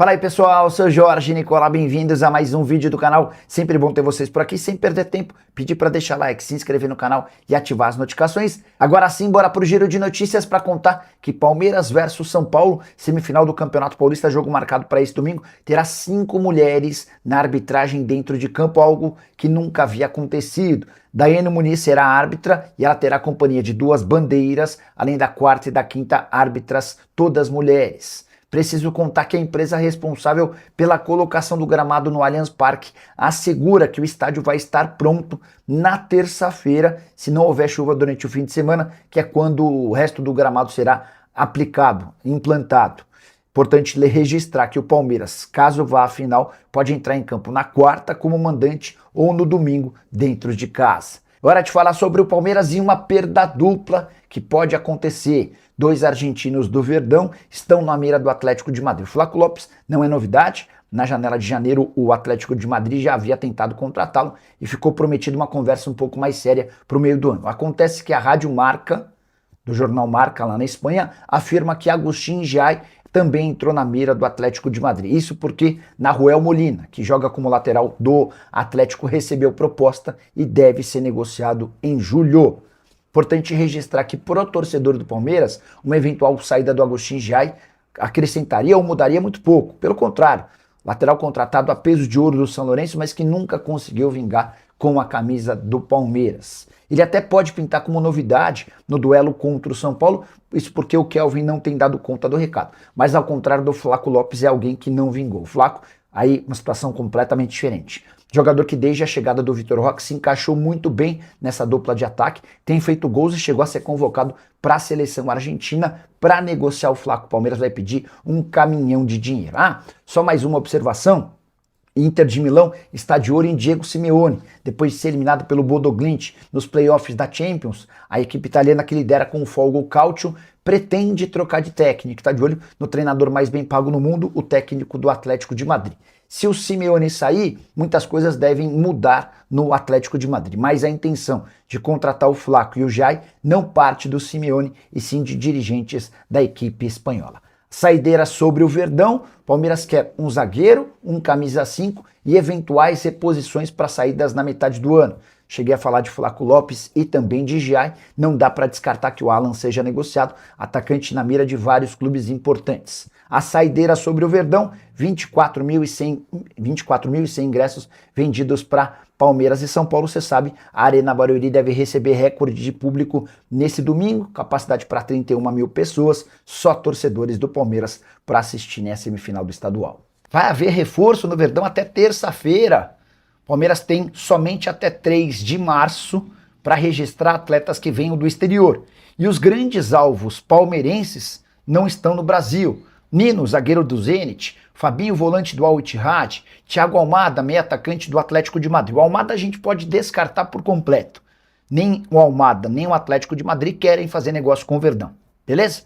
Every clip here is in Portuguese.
Fala aí pessoal, eu sou Jorge Nicola, bem-vindos a mais um vídeo do canal. Sempre bom ter vocês por aqui, sem perder tempo, pedir para deixar like, se inscrever no canal e ativar as notificações. Agora sim, bora pro giro de notícias para contar que Palmeiras versus São Paulo, semifinal do Campeonato Paulista, jogo marcado para esse domingo, terá 5 mulheres na arbitragem dentro de campo, algo que nunca havia acontecido. Daiane Muniz será a árbitra e ela terá a companhia de 2 bandeiras, além da 4ª e da 5ª árbitras, todas mulheres. Preciso contar que a empresa responsável pela colocação do gramado no Allianz Parque assegura que o estádio vai estar pronto na terça-feira, se não houver chuva durante o fim de semana, que é quando o resto do gramado será aplicado, implantado. Importante registrar que o Palmeiras, caso vá à final, pode entrar em campo na quarta como mandante ou no domingo dentro de casa. Hora de falar sobre o Palmeiras e uma perda dupla que pode acontecer. 2 argentinos do Verdão estão na mira do Atlético de Madrid. O Flaco Lopes não é novidade. Na janela de janeiro, o Atlético de Madrid já havia tentado contratá-lo e ficou prometido uma conversa um pouco mais séria para o meio do ano. Acontece que a Rádio Marca, do jornal Marca lá na Espanha, afirma que Agustín Jai também entrou na mira do Atlético de Madrid. Isso porque Nahuel Molina, que joga como lateral do Atlético, recebeu proposta e deve ser negociado em julho. Importante registrar que, para o torcedor do Palmeiras, uma eventual saída do Agustín Jai acrescentaria ou mudaria muito pouco. Pelo contrário, lateral contratado a peso de ouro do São Lourenço, mas que nunca conseguiu vingar com a camisa do Palmeiras. Ele até pode pintar como novidade no duelo contra o São Paulo, isso porque o Kelvin não tem dado conta do recado. Mas ao contrário do Flaco Lopes, é alguém que não vingou. O Flaco, aí uma situação completamente diferente. Jogador que desde a chegada do Vitor Roque se encaixou muito bem nessa dupla de ataque, tem feito gols e chegou a ser convocado para a seleção argentina para negociar o Flaco. O Palmeiras vai pedir um caminhão de dinheiro. Só mais uma observação. Inter de Milão está de olho em Diego Simeone. Depois de ser eliminado pelo Bodo Glimt nos playoffs da Champions, a equipe italiana, que lidera com folga o Calcio, pretende trocar de técnico. Está de olho no treinador mais bem pago no mundo, o técnico do Atlético de Madrid. Se o Simeone sair, muitas coisas devem mudar no Atlético de Madrid, mas a intenção de contratar o Flaco e o Jai não parte do Simeone, e sim de dirigentes da equipe espanhola. Saideira sobre o Verdão, Palmeiras quer um zagueiro, um camisa 5 e eventuais reposições para saídas na metade do ano. Cheguei a falar de Flaco Lopes e também de Jai, não dá para descartar que o Alan seja negociado, atacante na mira de vários clubes importantes. A saideira sobre o Verdão, 24.100 ingressos vendidos para Palmeiras e São Paulo. Você sabe, a Arena Barueri deve receber recorde de público nesse domingo, capacidade para 31 mil pessoas, só torcedores do Palmeiras para assistirem a semifinal do estadual. Vai haver reforço no Verdão até terça-feira. Palmeiras tem somente até 3 de março para registrar atletas que venham do exterior. E os grandes alvos palmeirenses não estão no Brasil. Nino, zagueiro do Zenit, Fabinho, volante do Al Ittihad, Thiago Almada, meio atacante do Atlético de Madrid. O Almada a gente pode descartar por completo. Nem o Almada, nem o Atlético de Madrid querem fazer negócio com o Verdão, beleza?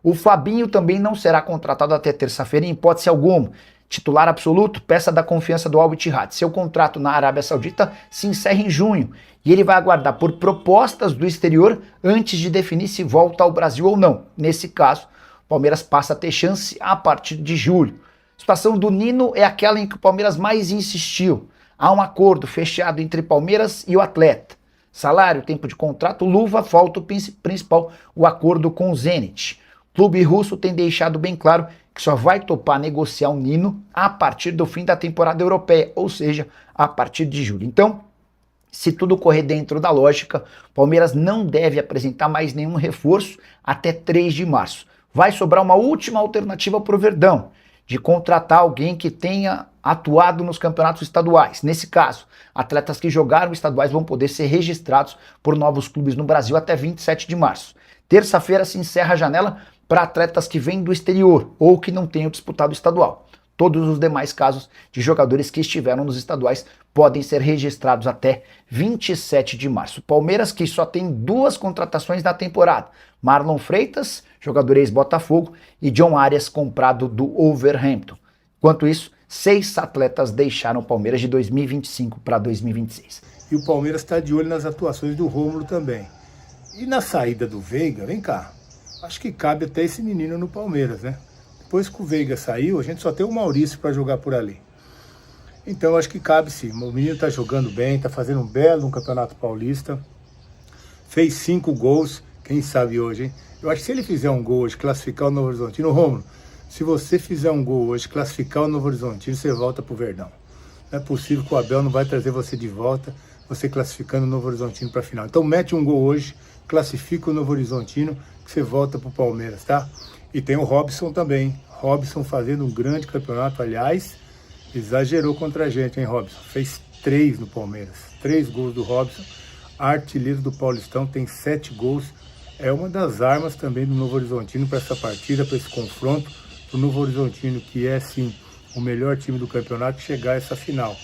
O Fabinho também não será contratado até terça-feira em hipótese alguma. Titular absoluto, peça da confiança do Al Ittihad. Seu contrato na Arábia Saudita se encerra em junho e ele vai aguardar por propostas do exterior antes de definir se volta ao Brasil ou não. Nesse caso, Palmeiras passa a ter chance a partir de julho. A situação do Nino é aquela em que o Palmeiras mais insistiu. Há um acordo fechado entre Palmeiras e o atleta. Salário, tempo de contrato, luva, falta o principal, o acordo com o Zenit. O clube russo tem deixado bem claro que só vai topar negociar o Nino a partir do fim da temporada europeia, ou seja, a partir de julho. Então, se tudo correr dentro da lógica, Palmeiras não deve apresentar mais nenhum reforço até 3 de março. Vai sobrar uma última alternativa para o Verdão, de contratar alguém que tenha atuado nos campeonatos estaduais. Nesse caso, atletas que jogaram estaduais vão poder ser registrados por novos clubes no Brasil até 27 de março. Terça-feira se encerra a janela para atletas que vêm do exterior ou que não tenham disputado o estadual. Todos os demais casos de jogadores que estiveram nos estaduais podem ser registrados até 27 de março. Palmeiras, que só tem 2 contratações na temporada. Marlon Freitas, jogador ex-Botafogo, e John Arias, comprado do Wolverhampton. Enquanto isso, 6 atletas deixaram o Palmeiras de 2025 para 2026. E o Palmeiras está de olho nas atuações do Rômulo também. E na saída do Veiga, vem cá, acho que cabe até esse menino no Palmeiras, né? Depois que o Veiga saiu, a gente só tem o Maurício para jogar por ali. Então, eu acho que cabe sim. O menino está jogando bem, está fazendo um belo Campeonato Paulista. Fez 5 gols, quem sabe hoje, hein? Eu acho que se ele fizer um gol hoje, classificar o Novo Horizontino, Rômulo, se você fizer um gol hoje, classificar o Novo Horizontino, você volta pro Verdão. Não é possível que o Abel não vai trazer você de volta, você classificando o Novo Horizontino para a final. Então mete um gol hoje, classifica o Novo Horizontino, que você volta pro Palmeiras, tá? E tem o Robson também. Robson fazendo um grande campeonato, aliás, exagerou contra a gente, hein, Robson? Fez 3 no Palmeiras. 3 gols do Robson. Artilheiro do Paulistão, tem 7 gols. É uma das armas também do Novo Horizontino para essa partida, para esse confronto. O Novo Horizontino, que é sim o melhor time do campeonato, chegar a essa final.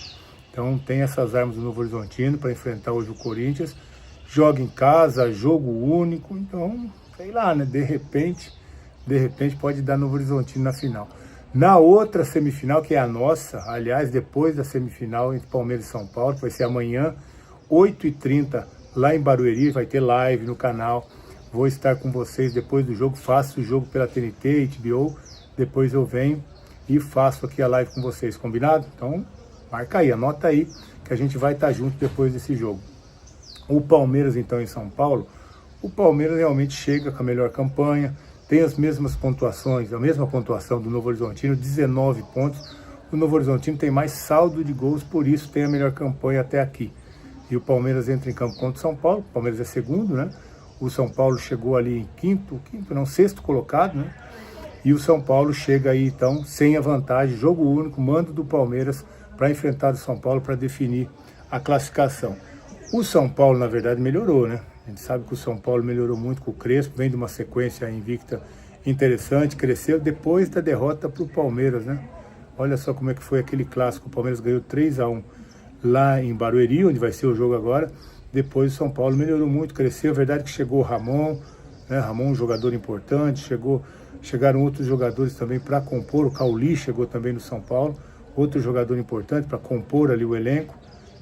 Então tem essas armas do Novo Horizontino para enfrentar hoje o Corinthians. Joga em casa, jogo único. Então, sei lá, né? De repente pode dar Novo Horizontino na final. Na outra semifinal, que é a nossa, aliás, depois da semifinal entre Palmeiras e São Paulo, que vai ser amanhã, 8h30, lá em Barueri, vai ter live no canal. Vou estar com vocês depois do jogo, faço o jogo pela TNT, HBO, depois eu venho e faço aqui a live com vocês, combinado? Então, marca aí, anota aí, que a gente vai estar junto depois desse jogo. O Palmeiras, então, em São Paulo, o Palmeiras realmente chega com a melhor campanha, tem as mesmas pontuações, a mesma pontuação do Novo Horizontino, 19 pontos. O Novo Horizontino tem mais saldo de gols, por isso tem a melhor campanha até aqui. E o Palmeiras entra em campo contra o São Paulo, o Palmeiras é segundo, né? O São Paulo chegou ali em sexto colocado, né? E o São Paulo chega aí, então, sem a vantagem, jogo único, mando do Palmeiras para enfrentar o São Paulo para definir a classificação. O São Paulo, na verdade, melhorou, né? A gente sabe que o São Paulo melhorou muito com o Crespo, vem de uma sequência invicta interessante, cresceu depois da derrota para o Palmeiras, né? Olha só como é que foi aquele clássico, o Palmeiras ganhou 3-1 lá em Barueri, onde vai ser o jogo agora. Depois o São Paulo melhorou muito, cresceu. É verdade que chegou o Ramon, né? Ramon, um jogador importante, chegaram outros jogadores também para compor. O Cauli chegou também no São Paulo, outro jogador importante para compor ali o elenco.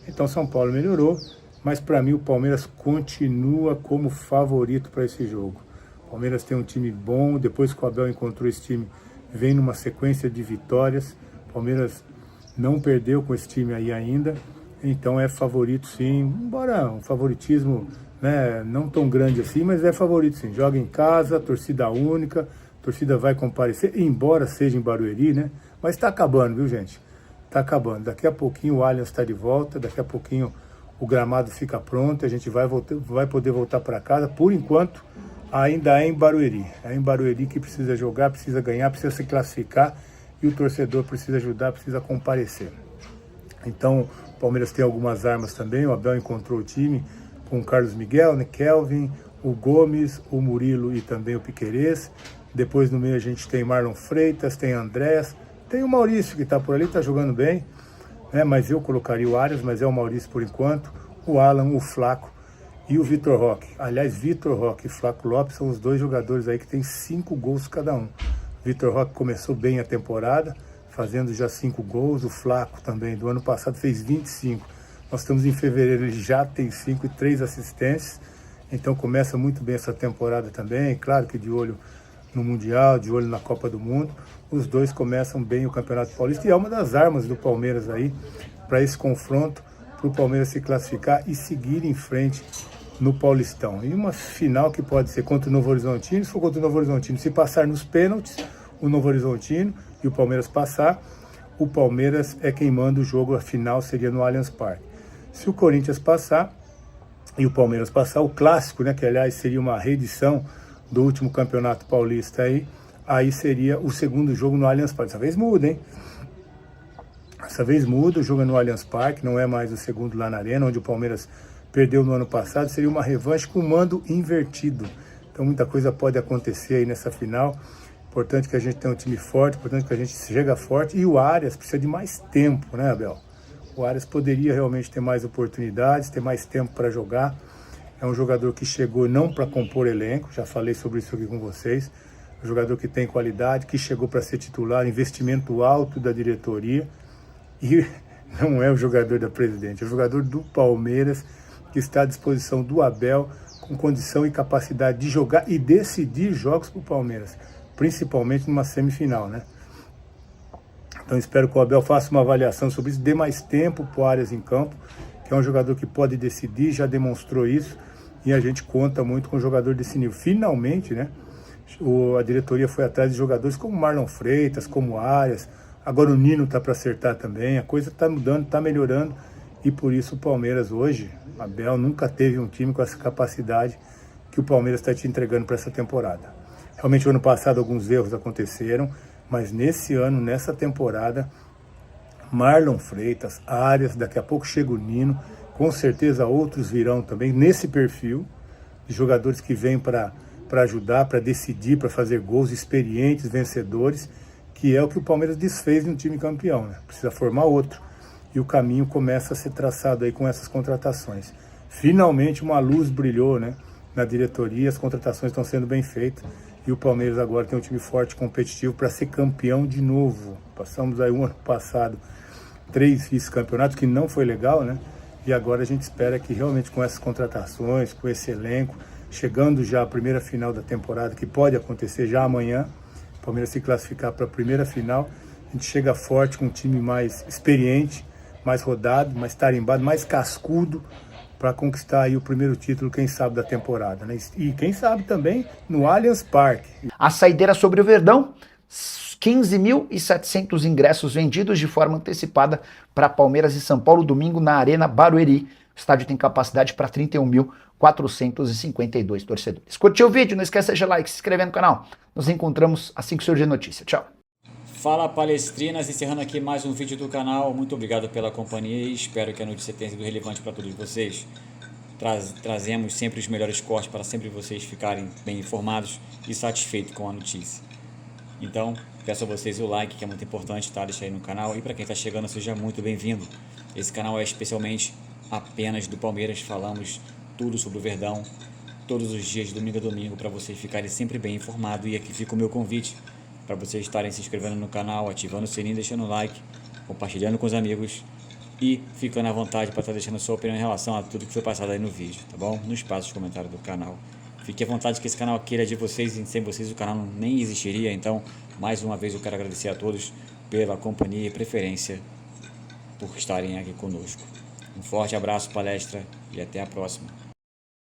Então São Paulo melhorou, mas para mim o Palmeiras continua como favorito para esse jogo. O Palmeiras tem um time bom, depois que o Abel encontrou esse time, vem numa sequência de vitórias. O Palmeiras não perdeu com esse time aí ainda, então é favorito sim, embora um favoritismo, né, não tão grande assim, mas é favorito sim. Joga em casa, torcida única, a torcida vai comparecer, embora seja em Barueri, né? Mas está acabando, viu, gente? Está acabando. Daqui a pouquinho o Allianz está de volta, daqui a pouquinho o gramado fica pronto, a gente vai poder voltar para casa. Por enquanto, ainda é em Barueri. É em Barueri que precisa jogar, precisa ganhar, precisa se classificar e o torcedor precisa ajudar, precisa comparecer. Então, o Palmeiras tem algumas armas também. O Abel encontrou o time com o Carlos Miguel, né, Kelvin, o Gomes, o Murilo e também o Piquerez. Depois no meio a gente tem Marlon Freitas, tem Andrés, tem o Maurício que está por ali, está jogando bem, né, mas eu colocaria o Arias, mas é o Maurício por enquanto, o Alan, o Flaco e o Vitor Roque. Aliás, Vitor Roque e Flaco Lopes são os 2 jogadores aí que tem 5 gols cada um. Vitor Roque começou bem a temporada, fazendo já 5 gols, o Flaco também, do ano passado fez 25. Nós estamos em fevereiro, ele já tem 5 e 3 assistências, então começa muito bem essa temporada também, claro que de olho no Mundial, de olho na Copa do Mundo. Os 2 começam bem o Campeonato Paulista e é uma das armas do Palmeiras aí para esse confronto, para o Palmeiras se classificar e seguir em frente no Paulistão. E uma final que pode ser contra o Novo Horizontino, se for contra o Novo Horizontino, se passar nos pênaltis, o Novo Horizontino e o Palmeiras passar, o Palmeiras é quem manda o jogo, a final seria no Allianz Parque. Se o Corinthians passar e o Palmeiras passar, o clássico, né, que aliás seria uma reedição do último Campeonato Paulista aí seria o segundo jogo no Allianz Parque. Dessa vez muda, hein? Dessa vez muda, o jogo é no Allianz Parque, não é mais o segundo lá na Arena, onde o Palmeiras perdeu no ano passado, seria uma revanche com mando invertido. Então muita coisa pode acontecer aí nessa final. Importante que a gente tenha um time forte, importante que a gente chega forte. E o Arias precisa de mais tempo, né, Abel? O Arias poderia realmente ter mais oportunidades, ter mais tempo para jogar. É um jogador que chegou não para compor elenco, já falei sobre isso aqui com vocês. É um jogador que tem qualidade, que chegou para ser titular, investimento alto da diretoria. E não é o jogador da Presidente, é o jogador do Palmeiras, que está à disposição do Abel, com condição e capacidade de jogar e decidir jogos para o Palmeiras. principalmente numa semifinal, né? Então espero que o Abel faça uma avaliação sobre isso, dê mais tempo para o Arias em campo, que é um jogador que pode decidir, já demonstrou isso, e a gente conta muito com um jogador desse nível. Finalmente, né, a diretoria foi atrás de jogadores como Marlon Freitas, como Arias, agora o Nino está para acertar também, a coisa está mudando, está melhorando, e por isso o Palmeiras hoje, Abel nunca teve um time com essa capacidade que o Palmeiras está te entregando para essa temporada. Realmente, o ano passado alguns erros aconteceram, mas nesse ano, nessa temporada, Marlon Freitas, Arias, daqui a pouco chega o Nino, com certeza outros virão também, nesse perfil de jogadores que vêm para ajudar, para decidir, para fazer gols, experientes, vencedores, que é o que o Palmeiras desfez no time campeão, né? Precisa formar outro. E o caminho começa a ser traçado aí com essas contratações. Finalmente uma luz brilhou, né, na diretoria, as contratações estão sendo bem feitas. E o Palmeiras agora tem um time forte, competitivo, para ser campeão de novo. Passamos aí um ano passado 3 vice-campeonatos, que não foi legal, né? E agora a gente espera que realmente com essas contratações, com esse elenco, chegando já à primeira final da temporada, que pode acontecer já amanhã, o Palmeiras se classificar para a primeira final, a gente chega forte com um time mais experiente, mais rodado, mais tarimbado, mais cascudo, para conquistar aí o primeiro título, quem sabe, da temporada, né? E quem sabe também no Allianz Parque. A saideira sobre o Verdão, 15.700 ingressos vendidos de forma antecipada para Palmeiras e São Paulo, domingo na Arena Barueri. O estádio tem capacidade para 31.452 torcedores. Curtiu o vídeo? Não esqueça de deixar like, se inscrever no canal. Nos encontramos assim que surgir notícia. Tchau. Fala Palestrinas, encerrando aqui mais um vídeo do canal. Muito obrigado pela companhia e espero que a notícia tenha sido relevante para todos vocês. Trazemos sempre os melhores cortes para sempre vocês ficarem bem informados e satisfeitos com a notícia. Então, peço a vocês o like, que é muito importante, tá? Deixa aí no canal. E para quem está chegando, seja muito bem-vindo. Esse canal é especialmente apenas do Palmeiras. Falamos tudo sobre o Verdão, todos os dias, de domingo a domingo, para vocês ficarem sempre bem informados. E aqui fica o meu convite para vocês estarem se inscrevendo no canal, ativando o sininho, deixando o like, compartilhando com os amigos e ficando à vontade para estar deixando sua opinião em relação a tudo que foi passado aí no vídeo, tá bom? No espaço de comentário do canal. Fique à vontade, que esse canal aqui é de vocês e sem vocês o canal nem existiria. Então, mais uma vez eu quero agradecer a todos pela companhia e preferência por estarem aqui conosco. Um forte abraço, palestra, e até a próxima.